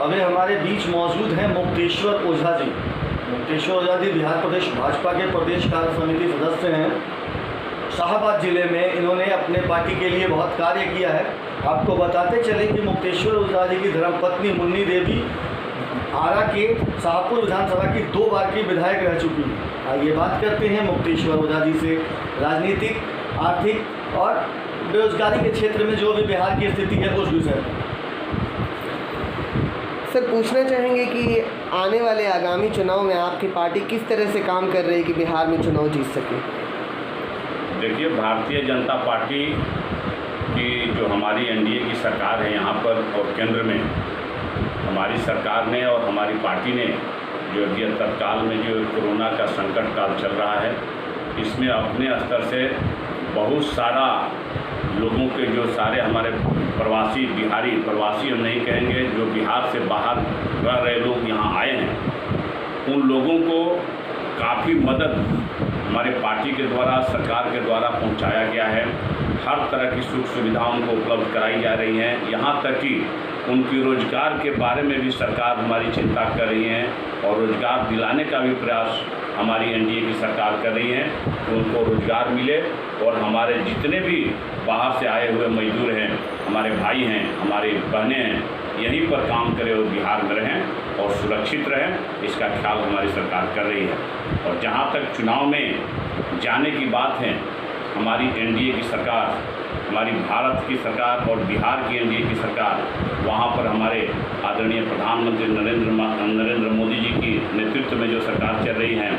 अभी हमारे बीच मौजूद हैं मुक्तेश्वर ओझा जी। मुक्तेश्वर ओझा जी बिहार प्रदेश भाजपा के प्रदेश कार्य समिति सदस्य हैं। शाहबाद जिले में इन्होंने अपने पार्टी के लिए बहुत कार्य किया है। आपको बताते चले कि मुक्तेश्वर ओझा जी की धर्मपत्नी मुन्नी देवी आरा के शाहपुर विधानसभा की 2 बार की विधायक रह चुकी हैं। आइए बात करते हैं मुक्तेश्वर ओझा जी से राजनीतिक, आर्थिक और बेरोजगारी के क्षेत्र में जो भी बिहार की स्थिति है उस विषय पर। सर, पूछना चाहेंगे कि आने वाले आगामी चुनाव में आपकी पार्टी किस तरह से काम कर रही है कि बिहार में चुनाव जीत सके? देखिए, भारतीय जनता पार्टी की जो हमारी एनडीए की सरकार है यहाँ पर और केंद्र में हमारी सरकार ने और हमारी पार्टी ने जो अभी तत्काल में जो कोरोना का संकट काल चल रहा है इसमें अपने स्तर से बहुत सारा लोगों के जो सारे हमारे प्रवासी बिहारी, प्रवासी हम नहीं कहेंगे, जो बिहार से बाहर रह रहे लोग यहाँ आए हैं, उन लोगों को काफ़ी मदद हमारे पार्टी के द्वारा, सरकार के द्वारा पहुँचाया गया है। हर तरह की सुख सुविधाओं को उपलब्ध कराई जा रही हैं। यहाँ तक कि उनकी रोजगार के बारे में भी सरकार हमारी चिंता कर रही है और रोजगार दिलाने का भी प्रयास हमारी एनडीए की सरकार कर रही है कि उनको रोजगार मिले और हमारे जितने भी बाहर से आए हुए मजदूर हैं, हमारे भाई हैं, हमारी बहनें हैं, यहीं पर काम करें और बिहार में रहें और सुरक्षित रहें, इसका ख्याल हमारी सरकार कर रही है। और जहाँ तक चुनाव में जाने की बात है, हमारी एनडीए की सरकार, हमारी भारत की सरकार और बिहार की एनडीए की सरकार, वहाँ पर हमारे आदरणीय प्रधानमंत्री नरेंद्र मोदी जी की नेतृत्व में जो सरकार चल रही है,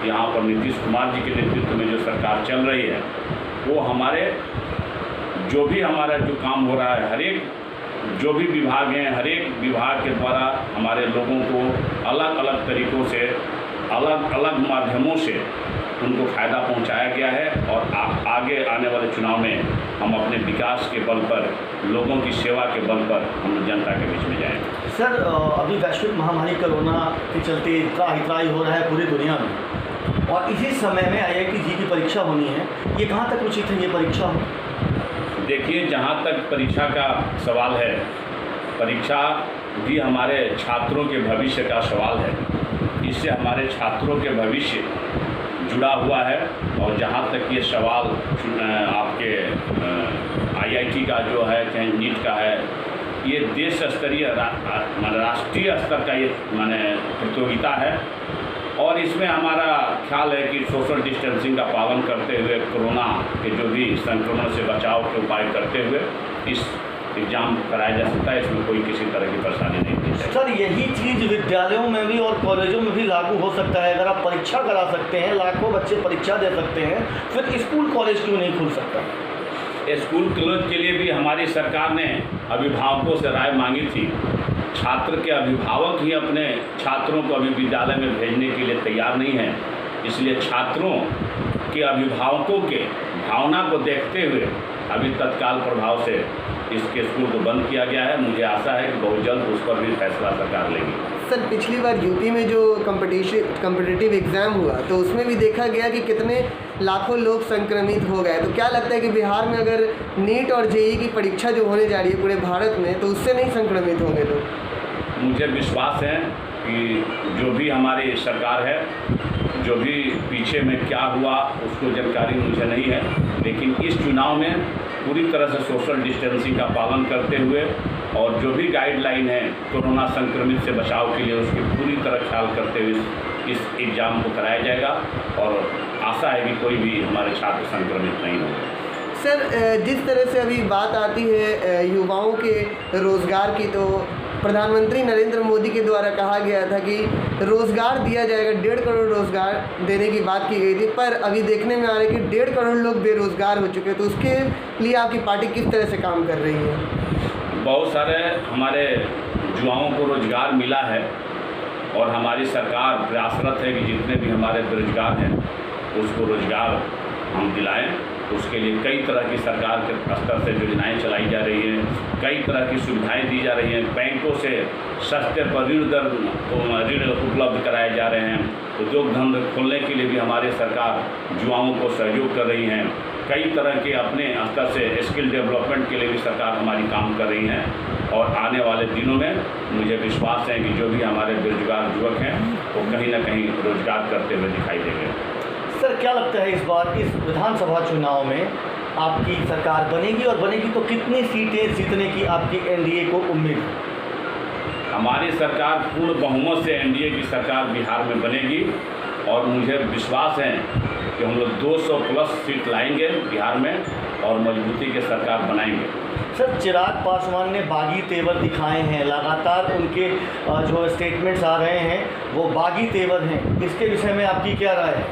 यहाँ पर नीतीश कुमार जी के नेतृत्व में जो सरकार चल रही है, वो हमारे जो भी हमारा जो काम हो रहा है, हर एक जो भी विभाग हैं, हर एक विभाग के द्वारा हमारे लोगों को अलग अलग तरीक़ों से, अलग अलग माध्यमों से उनको फ़ायदा पहुंचाया गया है। और आगे आने वाले चुनाव में हम अपने विकास के बल पर, लोगों की सेवा के बल पर हम जनता के बीच में जाएंगे। सर, अभी वैश्विक महामारी कोरोना के चलते त्राही हो रहा है पूरी दुनिया में, और इसी समय में IIT जी की परीक्षा होनी है, ये कहाँ तक उचित है ये परीक्षा हो? देखिए, जहाँ तक परीक्षा का सवाल है, परीक्षा भी हमारे छात्रों के भविष्य का सवाल है। इससे हमारे छात्रों के भविष्य जुड़ा हुआ है। और जहाँ तक ये सवाल आपके IIT का जो है, चाहे नीट का है, ये देश स्तरीय राष्ट्रीय स्तर का ये प्रतियोगिता है। और इसमें हमारा ख्याल है कि सोशल डिस्टेंसिंग का पालन करते हुए, कोरोना के जो भी संक्रमण से बचाव के उपाय करते हुए इस एग्ज़ाम कराया जा सकता है। इसमें कोई किसी तरह की परेशानी नहीं थी। सर, यही चीज़ विद्यालयों में भी और कॉलेजों में भी लागू हो सकता है। अगर आप परीक्षा करा सकते हैं, लाखों बच्चे परीक्षा दे सकते हैं, फिर स्कूल कॉलेज क्यों नहीं खुल सकता? स्कूल कॉलेज के लिए भी हमारी सरकार ने अभिभावकों से राय मांगी थी। छात्र के अभिभावक ही अपने छात्रों को अभी विद्यालय में भेजने के लिए तैयार नहीं है। इसलिए छात्रों के अभिभावकों के भावना को देखते हुए अभी तत्काल प्रभाव से इसके स्कूल को बंद किया गया है। मुझे आशा है कि बहुत जल्द उस पर भी फैसला सरकार लेगी। सर, पिछली बार यूपी में जो कॉम्पिटिटिव एग्ज़ाम हुआ तो उसमें भी देखा गया कि कितने लाखों लोग संक्रमित हो गए। तो क्या लगता है कि बिहार में अगर नीट और जेईई की परीक्षा जो होने जा रही है पूरे भारत में, तो उससे नहीं संक्रमित होंगे लोग? मुझे विश्वास है कि जो भी हमारी सरकार है, जो भी पीछे में क्या हुआ उसको जानकारी मुझे नहीं है, लेकिन इस चुनाव में पूरी तरह से सोशल डिस्टेंसिंग का पालन करते हुए और जो भी गाइडलाइन है कोरोना संक्रमित से बचाव के लिए, उसकी पूरी तरह ख्याल करते हुए इस एग्ज़ाम को कराया जाएगा। और आशा है कि कोई भी हमारे छात्र संक्रमित नहीं होंगे। सर, जिस तरह से अभी बात आती है युवाओं के रोज़गार की, तो प्रधानमंत्री नरेंद्र मोदी के द्वारा कहा गया था कि रोज़गार दिया जाएगा, 1.5 करोड़ रोज़गार देने की बात की गई थी, पर अभी देखने में आ रहा है कि 1.5 करोड़ लोग बेरोज़गार हो चुके हैं। तो उसके लिए आपकी पार्टी किस तरह से काम कर रही है? बहुत सारे हमारे युवाओं को रोज़गार मिला है और हमारी सरकार प्रयासरत है कि जितने भी हमारे बेरोजगार हैं उसको रोज़गार हम दिलाएं। उसके लिए कई तरह की सरकार के स्तर से योजनाएं चलाई जा रही हैं, कई तरह की सुविधाएं दी जा रही हैं। बैंकों से सस्ते पर ऋण उपलब्ध कराए जा रहे हैं। उद्योग धंधे खोलने के लिए भी हमारी सरकार युवाओं को सहयोग कर रही हैं। कई तरह के अपने स्तर से स्किल डेवलपमेंट के लिए भी सरकार हमारी काम कर रही है। और आने वाले दिनों में मुझे विश्वास है कि जो भी हमारे बेरोजगार युवक हैं वो कहीं ना कहीं रोजगार करते हुए दिखाई देंगे। सर क्या लगता है इस बार इस विधानसभा चुनाव में आपकी सरकार बनेगी, और बनेगी तो कितनी सीटें जीतने की आपकी एनडीए को उम्मीद है? हमारी सरकार पूर्ण बहुमत से एनडीए की सरकार बिहार में बनेगी और मुझे विश्वास है कि हम लोग 200 प्लस सीट लाएंगे बिहार में और मजबूती के सरकार बनाएंगे। सर चिराग पासवान ने बागी तेवर दिखाए हैं, लगातार उनके जो स्टेटमेंट्स आ रहे हैं वो बागी तेवर हैं, इसके विषय में आपकी क्या राय है?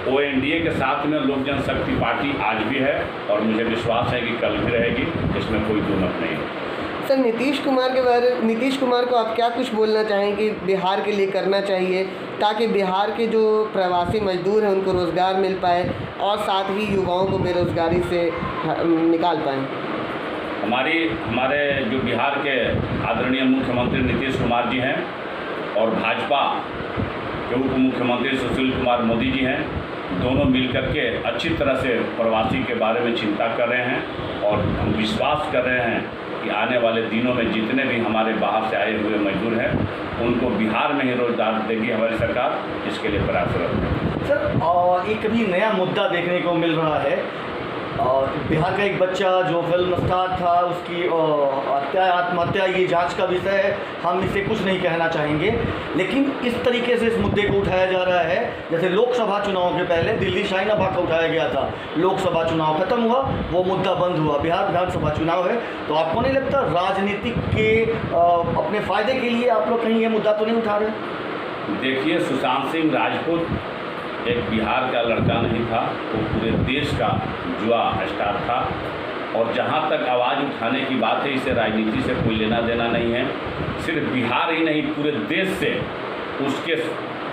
वो एनडीए के साथ में लोक जनशक्ति पार्टी आज भी है और मुझे विश्वास है कि कल भी रहेगी, इसमें कोई दो मत नहीं है। सर नीतीश कुमार को आप क्या कुछ बोलना चाहेंगे कि बिहार के लिए करना चाहिए ताकि बिहार के जो प्रवासी मजदूर हैं उनको रोज़गार मिल पाए और साथ ही युवाओं को बेरोज़गारी से निकाल पाएँ? हमारे जो बिहार के आदरणीय मुख्यमंत्री नीतीश कुमार जी हैं और भाजपा के उप मुख्यमंत्री सुशील कुमार मोदी जी हैं, दोनों मिलकर के अच्छी तरह से प्रवासी के बारे में चिंता कर रहे हैं और हम विश्वास कर रहे हैं कि आने वाले दिनों में जितने भी हमारे बाहर से आए हुए मजदूर हैं उनको बिहार में ही रोजगार देगी हमारी सरकार, इसके लिए प्रयासरत है। सर एक अभी नया मुद्दा देखने को मिल रहा है, बिहार का एक बच्चा जो फिल्म स्टार था उसकी आत्महत्या, ये जांच का विषय है, हम इसे कुछ नहीं कहना चाहेंगे, लेकिन इस तरीके से इस मुद्दे को उठाया जा रहा है जैसे लोकसभा चुनाव के पहले दिल्ली शाहीन बाग का उठाया गया था, लोकसभा चुनाव खत्म हुआ, वो मुद्दा बंद हुआ, बिहार विधानसभा चुनाव है, तो आपको नहीं लगता राजनीतिक के अपने फ़ायदे के लिए आप लोग कहीं ये मुद्दा तो नहीं उठा रहे? देखिए, सुशांत सिंह राजपूत एक बिहार का लड़का नहीं था, वो पूरे देश का युवा स्टार था और जहाँ तक आवाज़ उठाने की बात है, इसे राजनीति से कोई लेना देना नहीं है। सिर्फ बिहार ही नहीं पूरे देश से उसके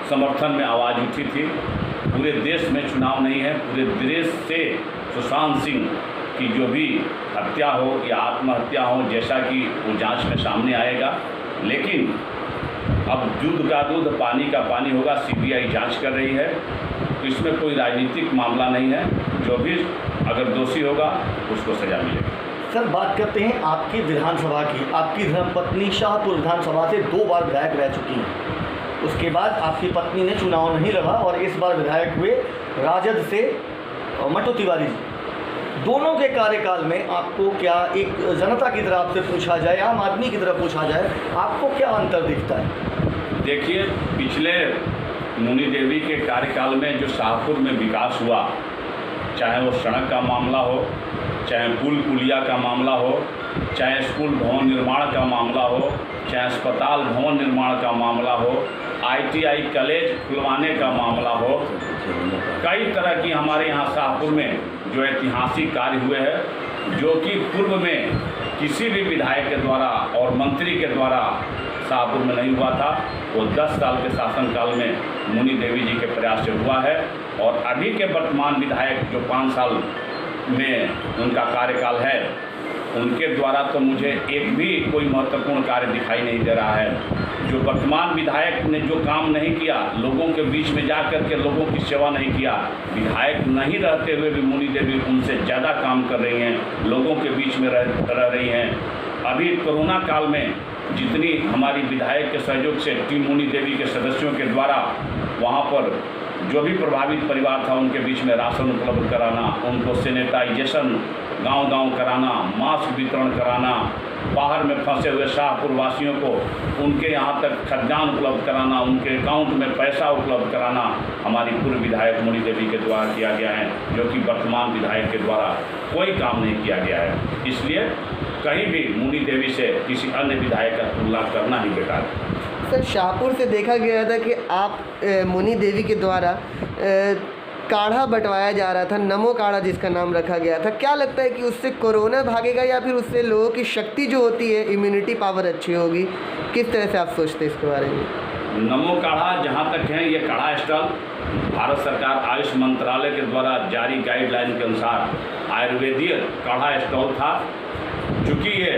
समर्थन में आवाज़ उठी थी। पूरे देश में चुनाव नहीं है, पूरे देश से सुशांत सिंह की जो भी हत्या हो या आत्महत्या हो, जैसा कि वो जांच में सामने आएगा, लेकिन अब दूध का दूध पानी का पानी होगा। सीबीआई जांच कर रही है, तो इसमें कोई राजनीतिक मामला नहीं है, जो भी अगर दोषी होगा उसको सजा मिलेगी। सर बात करते हैं आपकी विधानसभा की, आपकी धर्मपत्नी शाहपुर विधानसभा से 2 बार विधायक रह चुकी हैं, उसके बाद आपकी पत्नी ने चुनाव नहीं लड़ा और इस बार विधायक हुए राजद से मट्टू तिवारी जी। दोनों के कार्यकाल में आपको क्या, एक जनता की तरफ से पूछा जाए, आम आदमी की तरफ पूछा जाए, आपको क्या अंतर दिखता है? देखिए, पिछले मुनि देवी के कार्यकाल में जो शाहपुर में विकास हुआ, चाहे वो सड़क का मामला हो, चाहे पुल पुलिया का मामला हो, चाहे स्कूल भवन निर्माण का मामला हो, चाहे अस्पताल भवन निर्माण का मामला हो, ITI कॉलेज खुलवाने का मामला हो, कई तरह की हमारे यहाँ शाहपुर में जो ऐतिहासिक कार्य हुए हैं, जो कि पूर्व में किसी भी विधायक के द्वारा और मंत्री के द्वारा शाहपुर में नहीं हुआ था, वो 10 साल के शासनकाल में मुनि देवी जी के प्रयास से हुआ है। और अभी के वर्तमान विधायक जो 5 साल में उनका कार्यकाल है, उनके द्वारा तो मुझे एक भी कोई महत्वपूर्ण कार्य दिखाई नहीं दे रहा है। जो वर्तमान विधायक ने जो काम नहीं किया, लोगों के बीच में जा कर के लोगों की सेवा नहीं किया, विधायक नहीं रहते हुए भी मुनि देवी उनसे ज़्यादा काम कर रही हैं, लोगों के बीच में रह रही हैं। अभी कोरोना काल में जितनी हमारी विधायक के सहयोग से टीम मुनि देवी के सदस्यों के द्वारा वहाँ पर जो भी प्रभावित परिवार था उनके बीच में राशन उपलब्ध कराना, उनको सैनिटाइजेशन गांव-गांव कराना, मास्क वितरण कराना, बाहर में फंसे हुए शाहपुर वासियों को उनके यहाँ तक खाद्यान्न उपलब्ध कराना, उनके अकाउंट में पैसा उपलब्ध कराना हमारी पूर्व विधायक मुनि देवी के द्वारा किया गया है, जो कि वर्तमान विधायक के द्वारा कोई काम नहीं किया गया है। इसलिए कहीं भी मुनि देवी से किसी अन्य विधायक का तुलना करना ही बेकार है। सर शाहपुर से देखा गया था कि आप मुनि देवी के द्वारा काढ़ा बंटवाया जा रहा था, नमो काढ़ा जिसका नाम रखा गया था। क्या लगता है कि उससे कोरोना भागेगा या फिर उससे लोगों की शक्ति जो होती है, इम्यूनिटी पावर अच्छी होगी? किस तरह से आप सोचते हैं इसके बारे में? नमो काढ़ा जहाँ तक है, ये काढ़ा स्टॉल भारत सरकार आयुष मंत्रालय के द्वारा जारी गाइडलाइन के अनुसार आयुर्वेदीय काढ़ा स्टॉल था। चूँकि ये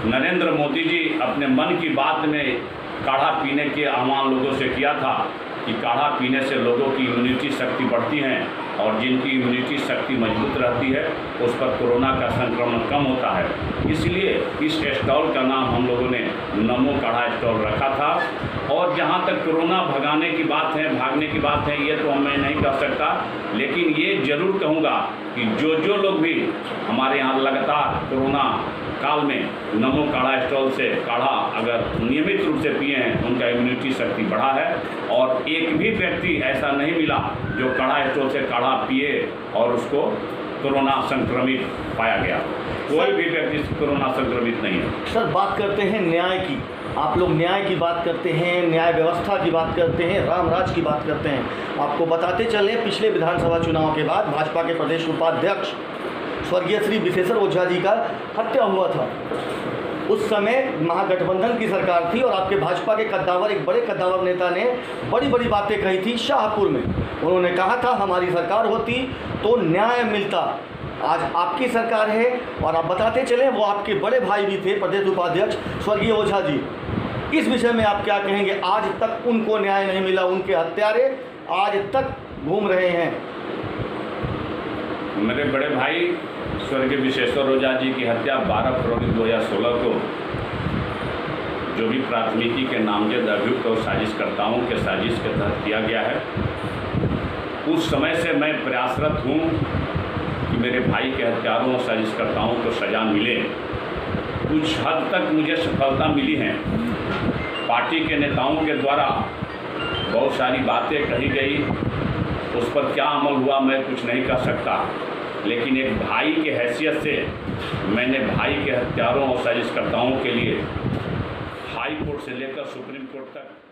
नरेंद्र मोदी जी अपने मन की बात में काढ़ा पीने के आह्वान लोगों से किया था कि काढ़ा पीने से लोगों की इम्यूनिटी शक्ति बढ़ती है और जिनकी इम्यूनिटी शक्ति मजबूत रहती है उस पर कोरोना का संक्रमण कम होता है। इसलिए इस स्टॉल का नाम हम लोगों ने नमो काढ़ा स्टॉल रखा था। और जहाँ तक कोरोना भगाने की बात है, भागने की बात है, ये तो मैं नहीं कह सकता, लेकिन ये ज़रूर कहूँगा कि जो लोग भी हमारे यहाँ लगातार कोरोना काल में नमो काढ़ा स्टॉल से काढ़ा अगर नियमित रूप से पिए हैं, उनका इम्यूनिटी शक्ति बढ़ा है। और एक भी व्यक्ति ऐसा नहीं मिला जो काढ़ा स्टॉल से काढ़ा पिए और उसको कोरोना संक्रमित पाया गया। कोई भी व्यक्ति कोरोना संक्रमित नहीं है। सर, बात करते हैं न्याय की। आप लोग न्याय की बात करते हैं, न्याय व्यवस्था की बात करते हैं, रामराज की बात करते हैं। आपको बताते चले, पिछले विधानसभा चुनाव के बाद भाजपा के प्रदेश उपाध्यक्ष स्वर्गीय श्री विशेश्वर ओझा जी का हत्या हुआ था। उस समय महागठबंधन की सरकार थी और आपके भाजपा के कद्दावर, एक बड़े कद्दावर नेता ने बड़ी बड़ी बातें कही थी शाहपुर में। उन्होंने कहा था हमारी सरकार होती तो न्याय मिलता। आज आपकी सरकार है और आप बताते चलें, वो आपके बड़े भाई भी थे प्रदेश उपाध्यक्ष स्वर्गीय ओझा जी। इस विषय में आप क्या कहेंगे? आज तक उनको न्याय नहीं मिला, उनके हत्यारे आज तक घूम रहे हैं। मेरे बड़े भाई स्वर्गीय विशेश्वर ओझा जी की हत्या 12 फरवरी 2016 को जो भी प्राथमिकी के नामजद अभियुक्त और साजिशकर्ताओं के साजिश के तहत किया गया है, उस समय से मैं प्रयासरत हूँ कि मेरे भाई के हत्यारों और साजिशकर्ताओं को सज़ा मिले। कुछ हद तक मुझे सफलता मिली है। पार्टी के नेताओं के द्वारा बहुत सारी बातें कही गई, उस पर क्या अमल हुआ मैं कुछ नहीं कह सकता, लेकिन एक भाई के हैसियत से मैंने भाई के हत्यारों और साजिशकर्ताओं के लिए हाई कोर्ट से लेकर सुप्रीम कोर्ट तक